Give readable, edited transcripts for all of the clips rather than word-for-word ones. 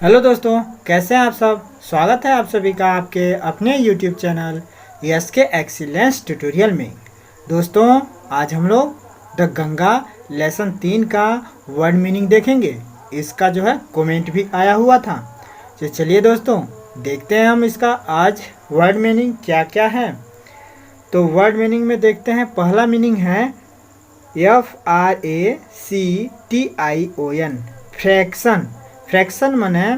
Hello दोस्तों, कैसे हैं आप सब। स्वागत है आप सभी का आपके अपने YouTube channel SK excellence tutorial में। दोस्तों, आज हम लोग द गंगा लेसन 3 का वर्ड मीनिंग देखेंगे। इसका जो है कमेंट भी आया हुआ था। तो चलिए दोस्तों, देखते हैं हम इसका आज वर्ड मीनिंग क्या क्या है। तो वर्ड मीनिंग में देखते हैं। पहला मीनिंग है FRACTION, फ्रैक्शन। फ्रैक्शन माने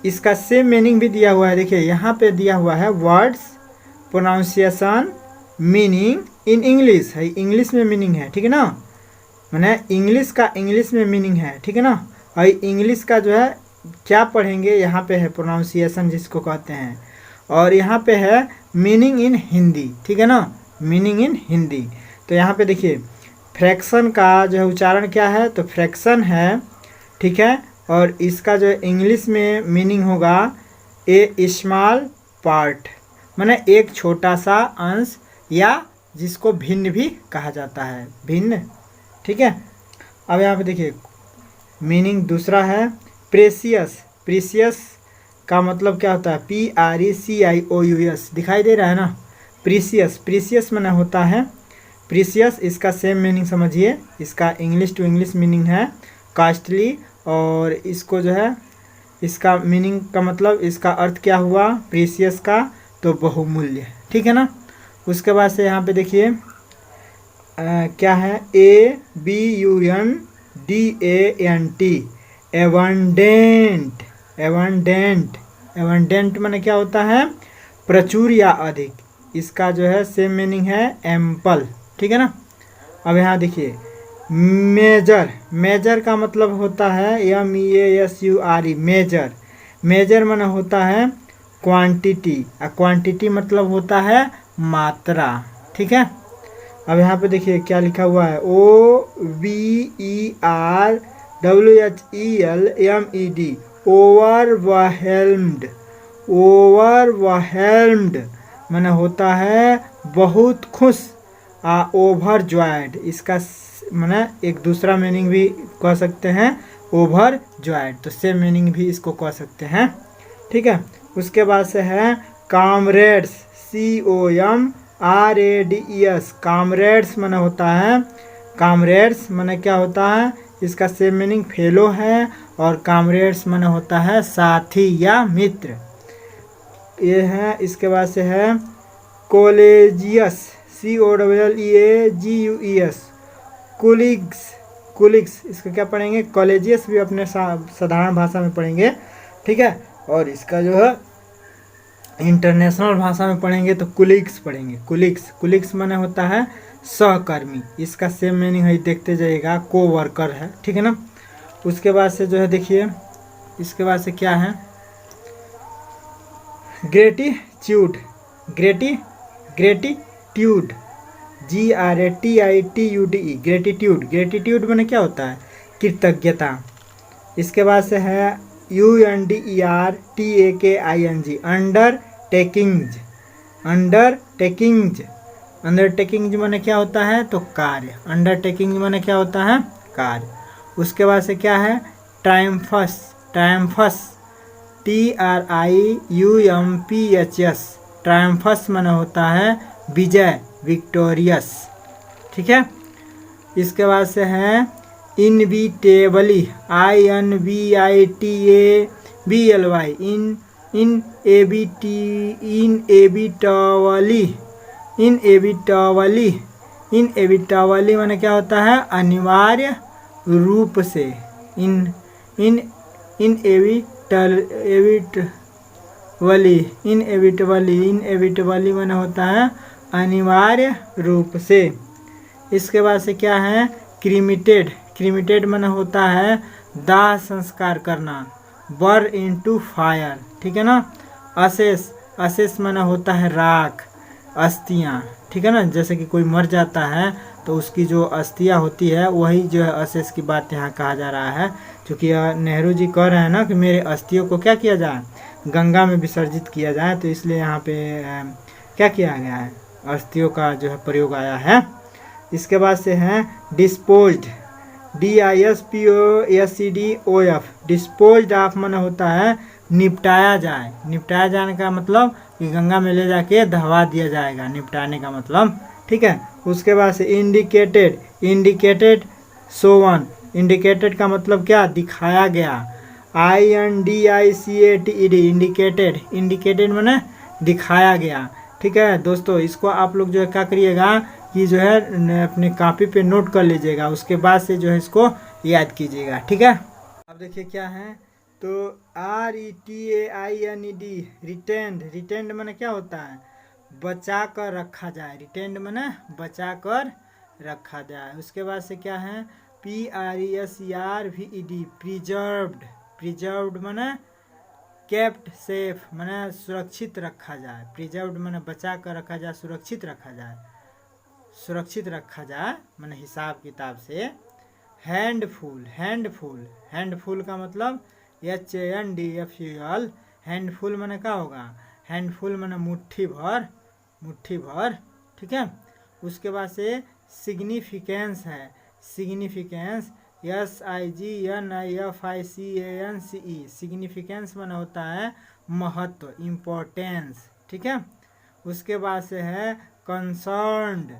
इसका सेम मीनिंग भी दिया हुआ है। देखिए यहाँ पे दिया हुआ है words pronunciation meaning in English है। इंग्लिश में मीनिंग है, ठीक है ना। माने इंग्लिश का इंग्लिश में मीनिंग है, ठीक है ना। और इंग्लिश का जो है क्या पढ़ेंगे, यहाँ पे है प्रोनाउंसिएशन जिसको कहते हैं, और यहाँ पे है मीनिंग इन हिंदी, ठीक है ना, मीनिंग इन हिंदी। तो यहाँ पे देखिए फ्रैक्शन का जो है उच्चारण क्या है, तो फ्रैक्शन है, ठीक है। और इसका जो इंग्लिश में मीनिंग होगा ए स्मॉल पार्ट, माने एक छोटा सा अंश, या जिसको भिन्न भी कहा जाता है, भिन्न, ठीक है। अब यहाँ पे देखिए मीनिंग दूसरा है प्रेसियस। प्रीसियस का मतलब क्या होता है, PRECIOUS, दिखाई दे रहा है ना। प्रीसियस, प्रीसियस माने होता है प्रीसियस। इसका सेम मीनिंग समझिए। इसका इंग्लिश टू इंग्लिश मीनिंग है कॉस्टली, और इसको जो है इसका मीनिंग का मतलब इसका अर्थ क्या हुआ प्रीसियस का, तो बहुमूल्य, ठीक है ना। उसके बाद से यहाँ पे देखिए क्या है ABUNDANT, एबंडेंट। एबंडेंट, एबंडेंट माने क्या होता है, प्रचुर या अधिक। इसका जो है सेम मीनिंग है एम्पल, ठीक है ना। अब यहाँ देखिए मेजर। मेजर का मतलब होता है MEASURE, मेजर। मेजर माने होता है क्वांटिटी, और क्वांटिटी मतलब होता है मात्रा, ठीक है। अब यहाँ पे देखिए क्या लिखा हुआ है OVERWHELMED, ओवरवेल्म्ड। ओवरवेल्म्ड माने होता है बहुत खुश। ओवर जॉयड, इसका माने एक दूसरा मीनिंग भी कह सकते हैं ओवर जॉयड, तो सेम मीनिंग भी इसको कह सकते हैं, ठीक है। उसके बाद से है कामरेड्स, COMRADES, कामरेड्स माने होता है, कामरेड्स माने क्या होता है, इसका सेम मीनिंग फेलो है, और कामरेड्स माने होता है साथी या मित्र, ये है। इसके बाद से है कोलेजियस, COLLEAGUES, कुलिग्स। कुलिग्स इसको क्या पढ़ेंगे, कॉलेजियस भी अपने साधारण भाषा में पढ़ेंगे, ठीक है। और इसका जो है इंटरनेशनल भाषा में पढ़ेंगे तो कुलिग्स पढ़ेंगे। कुलिग्स, कुलिग्स माने होता है सहकर्मी। इसका सेम मीनिंग है, देखते जाइएगा, को वर्कर है, ठीक है ना। उसके बाद से जो है देखिए इसके बाद से क्या है gratitude. Gratitude GRATITUDE, gratitude. Gratitude माने क्या होता है, कृतज्ञता। इसके बाद से है UNDERTAKING, अंडरटेकिंग्स। अंडरटेकिंग्स, अंडरटेकिंग्स माने क्या होता है, तो कार्य। अंडरटेकिंग माने क्या होता है, कार्य। उसके बाद से क्या है ट्रायम्फस। ट्रायम्फस TRIUMPHS, ट्रायम्फस माने होता है विजय, विक्टोरियस, ठीक है। इसके बाद से है इनविटेबली, INVITABLY, इनएविटेबली। इनएविटेबली माने क्या होता है, अनिवार्य रूप से। इनएविटेबली माने होता है अनिवार्य रूप से। इसके बाद से क्या है क्रीमेटेड। क्रीमेटेड माने होता है दाह संस्कार करना, बर्न इनटू फायर, ठीक है ना। अशेष, अशेष माने होता है राख, अस्थियाँ, ठीक है ना। जैसे कि कोई मर जाता है तो उसकी जो अस्थियाँ होती है वही जो है अशेष की बात यहाँ कहा जा रहा है। क्योंकि नेहरू जी कह रहे हैं ना कि मेरे अस्थियों को क्या किया जाए, गंगा में विसर्जित किया जाए, तो इसलिए यहाँ पे क्या किया गया है, अस्थियों का जो है प्रयोग आया है। इसके बाद से है डिस्पोज्ड। DISPOSED डिस्पोज्ड ऑफ माने होता है निपटाया जाए। निपटाया जाने का मतलब कि गंगा में ले जाके दहवा दिया जाएगा, निपटाने का मतलब, ठीक है। उसके बाद से इंडिकेटेड, इंडिकेटेड शोवन, इंडिकेटेड का मतलब क्या, दिखाया गया। INDICATED इंडिकेटेड, इंडिकेटेड माने दिखाया गया, ठीक है दोस्तों। इसको आप लोग जो है क्या करिएगा कि जो है अपने कॉपी पे नोट कर लीजिएगा, उसके बाद से जो है इसको याद कीजिएगा, ठीक है। अब देखिए क्या है, तो RETAINED रिटेंड, रिटेंड माने क्या होता है, बचा कर रखा जाए। रिटेंड माने बचा कर रखा जाए। उसके बाद से क्या है, PRESERVED प्रिजर्व्ड, प्रिजर्व्ड माने केप्ट सेफ माने सुरक्षित रखा जाए। प्रिजर्व्ड माने बचा कर रखा जाए, सुरक्षित रखा जाए, सुरक्षित रखा जाए माने हिसाब किताब से। हैंडफुल, हैंडफुल, हैंडफुल का मतलब HANDFUL, हैंडफुल माने क्या होगा, हैंडफुल माने मुट्ठी भर, मुट्ठी भर, ठीक है। उसके बाद से सिग्निफिकेंस है, सिग्निफिकेंस SIGNIFICANCE, सिग्निफिकेंस माने होता है महत्व, इम्पोर्टेंस, ठीक है। उसके बाद से है कंसर्न्ड,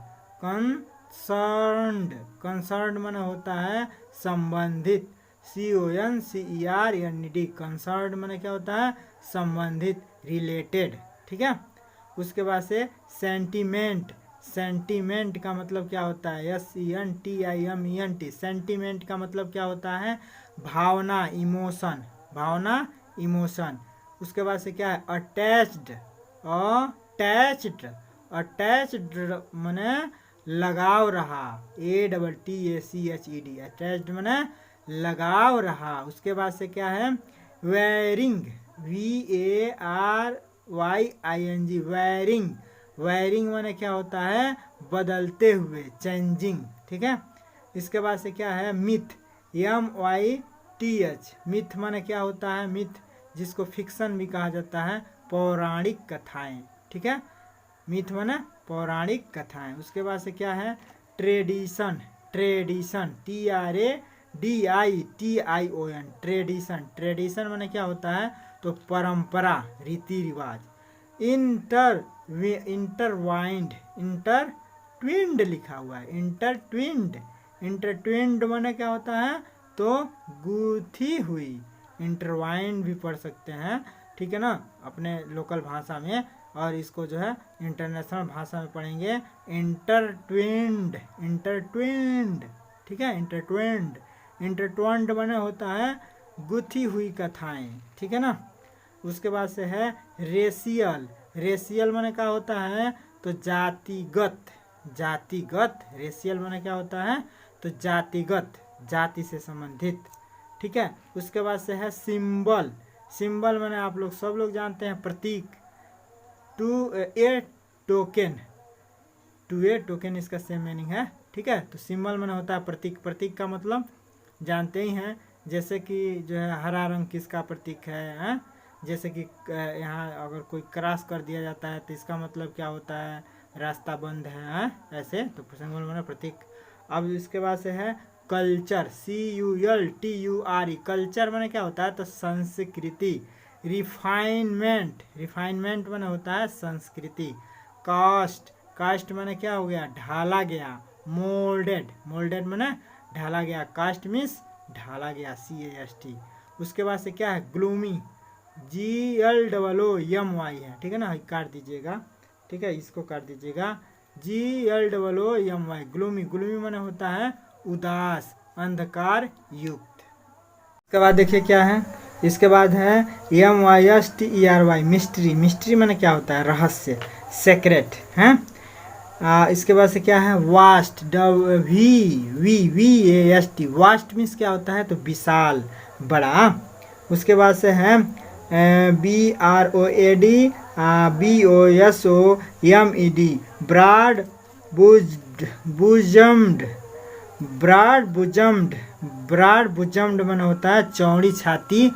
कंसर्न्ड, कंसर्न्ड माने होता है संबंधित, CONCERNED, कंसर्न्ड माने क्या होता है, संबंधित, रिलेटेड, ठीक है। उसके बाद से सेंटीमेंट, सेंटीमेंट का मतलब क्या होता है, SENTIMENT, सेंटीमेंट का मतलब क्या होता है, भावना, इमोशन, भावना, इमोशन। उसके बाद से क्या है, अटैच्ड, अटैच्ड, अटैच्ड माने लगाव रहा, ATTACHED, अटैच्ड माने लगाव रहा। उसके बाद से क्या है, वेयरिंग, WARYING, वेयरिंग, वेयरिंग माने क्या होता है, बदलते हुए, चेंजिंग, ठीक है। इसके बाद से क्या है, मिथ, MYTH, मिथ माने क्या होता है, मिथ जिसको फिक्शन भी कहा जाता है, पौराणिक कथाएं, ठीक है। मिथ माने पौराणिक कथाएं। उसके बाद से क्या है, tradition, tradition, TRADITION, tradition, tradition माने क्या होता है, तो परंपरा, रीति रिवाज। इंटरवाइंड, इंटरट्विंड लिखा हुआ है, इंटरट्विंड, इंटरट्विंड माने क्या होता है, तो गूथी हुई, इंटरवाइंड भी पढ़ सकते हैं, ठीक है ना, अपने लोकल भाषा में। और इसको जो है इंटरनेशनल भाषा में पढ़ेंगे, इंटरट्विंड, इंटरट्विंड, ठीक है, इंटरट्विंड, इंटरट्विंड माने होता है गुथी हुई कथाएं, ठीक है ना। उसके बाद से है रेशियल, रेशियल माने क्या होता है, तो जातिगत, जातिगत, रेशियल माने क्या होता है, तो जातिगत, जाति से संबंधित, ठीक है। उसके बाद से है सिंबल, सिंबल माने आप लोग सब लोग जानते हैं प्रतीक, to a token, to a token इसका सेम मीनिंग है, ठीक है। तो सिंबल माने होता है प्रतीक, प्रतीक का मतलब जानते ही हैं, जैसे कि जो है हरा रंग किसका प्रतीक है, जैसे कि यहाँ अगर कोई क्रॉस कर दिया जाता है तो इसका मतलब क्या होता है, रास्ता बंद है, ऐसे, तो सिंबल माने प्रतीक। अब इसके बाद से है कल्चर, CULTURE, कल्चर माने क्या होता है, तो संस्कृति। रिफाइनमेंट, रिफाइनमेंट माने होता है संस्कृति। कास्ट, कास्ट माने क्या हो गया, ढाला गया। मोल्डेड, मोल्डेड माने ढाला गया, कास्ट मीन्स ढाला गया, CAST। उसके बाद से क्या है ग्लूमी, GLOOMY है, ठीक है ना, काट दीजिएगा, ठीक है, इसको काट दीजिएगा, GLOOMY, ग्लूमी, ग्लूमी माने होता है उदास, अंधकार युक्त। इसके बाद देखिए क्या है, इसके बाद है MYSTERY, मिस्ट्री, मिस्ट्री माने क्या होता है, रहस्य, सेक्रेट है। इसके बाद से क्या है वास्ट, VAST, वास्ट मीन्स क्या होता है, तो विशाल, बड़ा। उसके बाद से है BROAD BOSOMED, broad bosomed, broad bosomed, broad bosomed माने होता है चौड़ी छाती,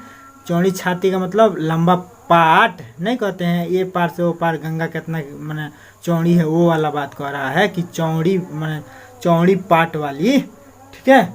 चौड़ी छाती का मतलब लंबा पाट नहीं कहते हैं, ये पार से वो पार गंगा कितना माने चौड़ी है, वो वाला बात कह रहा है कि चौड़ी माने चौड़ी पाट वाली, ठीक है।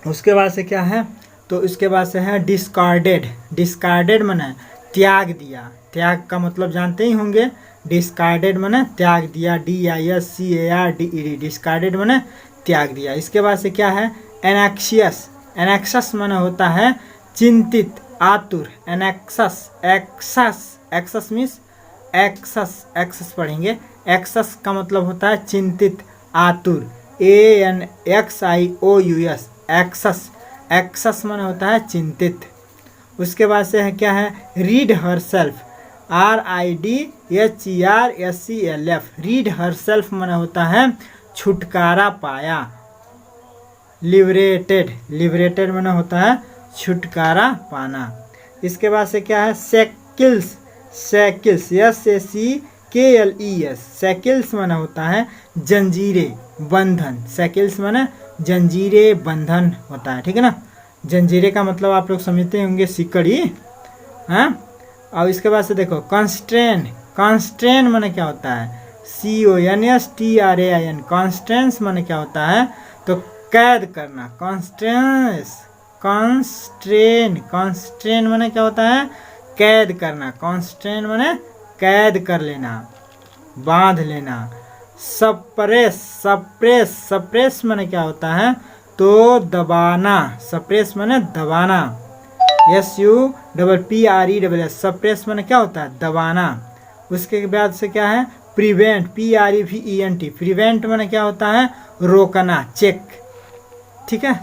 उसके बाद से क्या है, तो इसके बाद से है डिस्कार्डेड। डिस्कार्डेड माने त्याग दिया। त्याग का मतलब जानते ही होंगे, डिस्कार्डेड माने त्याग दिया, DISCARDED, डिस्कार्डेड माने त्याग दिया। इसके बाद से क्या है, एनेक्सियस। एनेक्सस माने होता है चिंतित, आतुर। Anxious, anxious, anxious means anxious, anxious पढ़ेंगे। एक्सस का मतलब होता है चिंतित, आतुर। ANXIOUS, access. एक्सस माने होता है चिंतित। उसके बाद से है क्या है, read her self. RIDHERSELF, read her self माने होता है छुटकारा पाया। लिबरेटेड, लिबरेटेड माने होता है छुटकारा पाना। इसके बाद से क्या है, शैकल्स। शैकल्स, SACKLES, शैकल्स माने होता है जंजीरें, बंधन। शैकल्स माने जंजीरें, बंधन होता है, ठीक है ना। जंजीरें का मतलब आप लोग समझते होंगे सिकड़ी, हाँ। और इसके बाद से देखो कॉन्स्ट्रेन। कॉन्स्ट्रेन माने क्या होता है, CONSTRAIN, कॉन्स्ट्रेंस माने क्या होता है, तो कैद करना। कॉन्स्ट्रेंस, कॉन्स्ट्रेन, कॉन्स्ट्रेन माने क्या होता है, कैद करना। कॉन्स्ट्रेन माने कैद कर लेना, बांध लेना। सप्रेस, सप्रेस, सप्रेस माने क्या होता है, तो दबाना। सप्रेस माने दबाना, SUPPRESS, सप्रेस माने क्या होता है, दबाना। उसके बाद से क्या है, प्रिवेंट, PREVENT, प्रिवेंट माने क्या होता है, रोकना, चेक, ठीक है।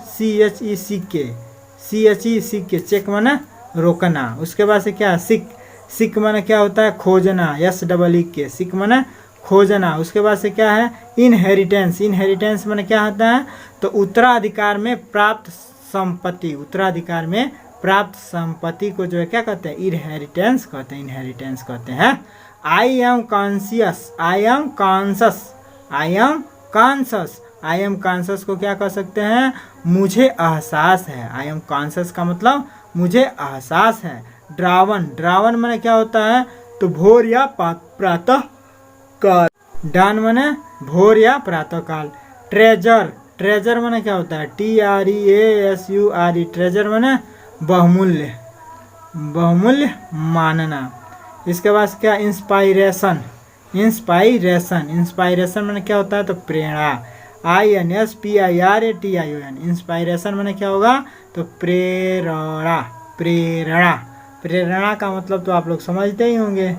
CHECK, चेक माने रोकना। उसके बाद से क्या है, सिक। सिक माने क्या होता है, खोजना, SEEK, सिक माने खोजना। उसके बाद से क्या है, इनहेरिटेंस। इनहेरिटेंस माने क्या होता है, तो उत्तराधिकार में प्राप्त संपत्ति। उत्तराधिकार में प्राप्त संपत्ति को जो है क्या कहते हैं, इनहेरिटेंस कहते हैं, इनहेरिटेंस कहते हैं। I am conscious, I am conscious, I am conscious. I am conscious को क्या कह सकते हैं, मुझे एहसास है। आई एम कॉन्शस का मतलब मुझे एहसास है। ड्रावन, ड्रावन माने क्या होता है, तो भोर या प्रातः काल। डान माने भोर या प्रातः काल। ट्रेजर, ट्रेजर माने क्या होता है, TREASURE, ट्रेजर माने बहुमूल्य, बहुमूल्य मानना। इसके बाद क्या, इंस्पायरेशन। इंस्पायरेशन, इंस्पायरेशन माने क्या होता है, तो प्रेरणा। INSPIRATION, इंस्पायरेशन माने क्या होगा, तो प्रेरणा, प्रेरणा। प्रेरणा का मतलब तो आप लोग समझते ही होंगे।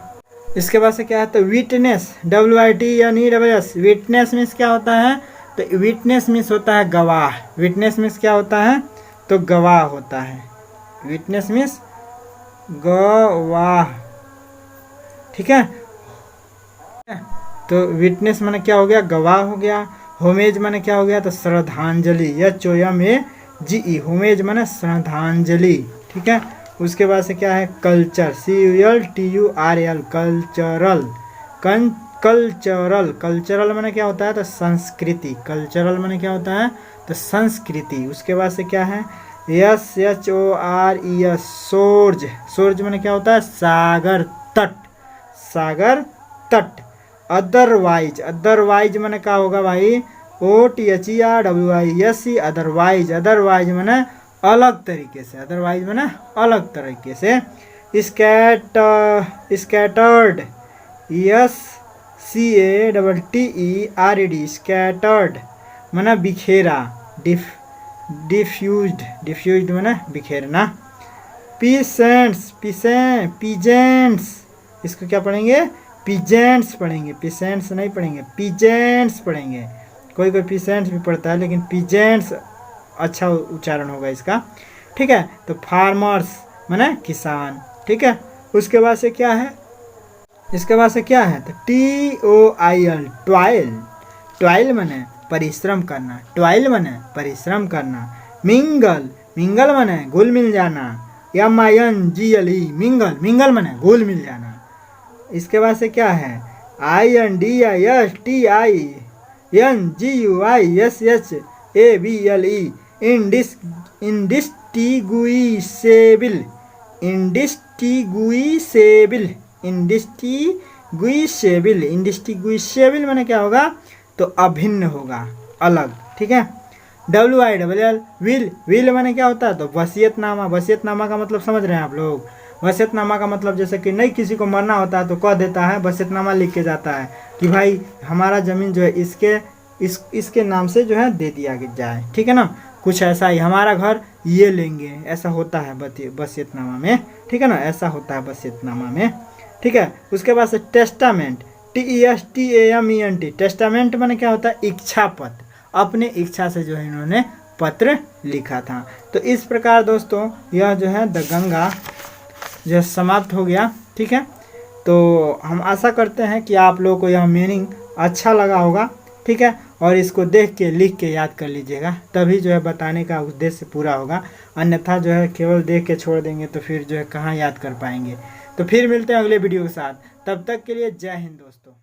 इसके बाद से क्या है, तो विटनेस, WITNESS। विटनेस मीन्स क्या होता है, तो विटनेस मीन्स होता है गवाह। विटनेस मीन्स क्या होता है, तो गवाह होता है। विटनेस मीन्स गवाह, ठीक है। तो विटनेस माने क्या हो गया, गवाह हो गया। होमेज माने क्या हो गया, तो श्रद्धांजलि, HOMAGE, होमेज माने श्रद्धांजलि, ठीक है। उसके बाद से क्या है, culture, CULTURL, cultural. Cultural, cultural माने क्या होता है, तो संस्कृति। कल्चरल माने क्या होता है, तो संस्कृति। उसके बाद से क्या है, SHORES, सोर्ज। सोर्ज माने क्या होता है, सागर तट, सागर तट। अदरवाइज, अदरवाइज माने क्या होगा भाई, OTHERWISE, अदरवाइज। अदरवाइज माने अलग तरीके से, अदरवाइज माने अलग तरीके से। स्कैटर्ड, SCATTERED, स्कैटर्ड माने बिखेरा। डिफ्यूज्ड, डिफ्यूज्ड माने बिखेरना। पीसेंट्स, पीजेंट्स, इसको क्या पढ़ेंगे, पीजेंट्स पढ़ेंगे, पीसेंट्स नहीं पढ़ेंगे, पीजेंट्स पढ़ेंगे। कोई कोई पीसेंट्स भी पढ़ता है, लेकिन पीजेंट्स अच्छा उच्चारण होगा इसका, ठीक है। तो फार्मर्स माने किसान, ठीक है। उसके बाद से क्या है, इसके बाद से क्या है, तो TOIL, टॉयल। टॉयल माने परिश्रम करना, टॉयल माने परिश्रम करना। मिंगल, मिंगल माने घुल मिल जाना। MINGLE, मिंगल, मिंगल माने घुल मिल जाना। इसके बाद से क्या है, INDISTINGUISHABLE, indistinguishable, indistinguishable, indistinguishable. Indistinguishable माने क्या होगा, तो अभिन्न होगा, अलग, ठीक है। WILL, विल, विल माने क्या होता है, तो वसीयतनामा। वसीयतनामा का मतलब समझ रहे हैं आप लोग। वसीयतनामा का मतलब जैसे कि नहीं किसी को मरना होता है तो कह देता है, वसीयतनामा लिख के जाता है कि भाई हमारा ज़मीन जो है इसके नाम से जो है दे दिया जाए, ठीक है ना। कुछ ऐसा ही, हमारा घर ये लेंगे, ऐसा होता है वसीयतनामा में, ठीक है ना, ऐसा होता है वसीयतनामा में, ठीक है। उसके बाद से टेस्टामेंट, TESTAMENT, टेस्टामेंट माने क्या होता है, इच्छा पत्र। अपने इच्छा से जो है इन्होंने पत्र लिखा था। तो इस प्रकार दोस्तों यह जो है द गंगा जो समाप्त हो गया, ठीक है। तो हम आशा करते हैं कि आप लोगों को यह मीनिंग अच्छा लगा होगा, ठीक है। और इसको देख के लिख के याद कर लीजिएगा, तभी जो है बताने का उद्देश्य पूरा होगा। अन्यथा जो है केवल देख के छोड़ देंगे तो फिर जो है कहाँ याद कर पाएंगे। तो फिर मिलते हैं अगले वीडियो के साथ, तब तक के लिए जय हिंद दोस्तों।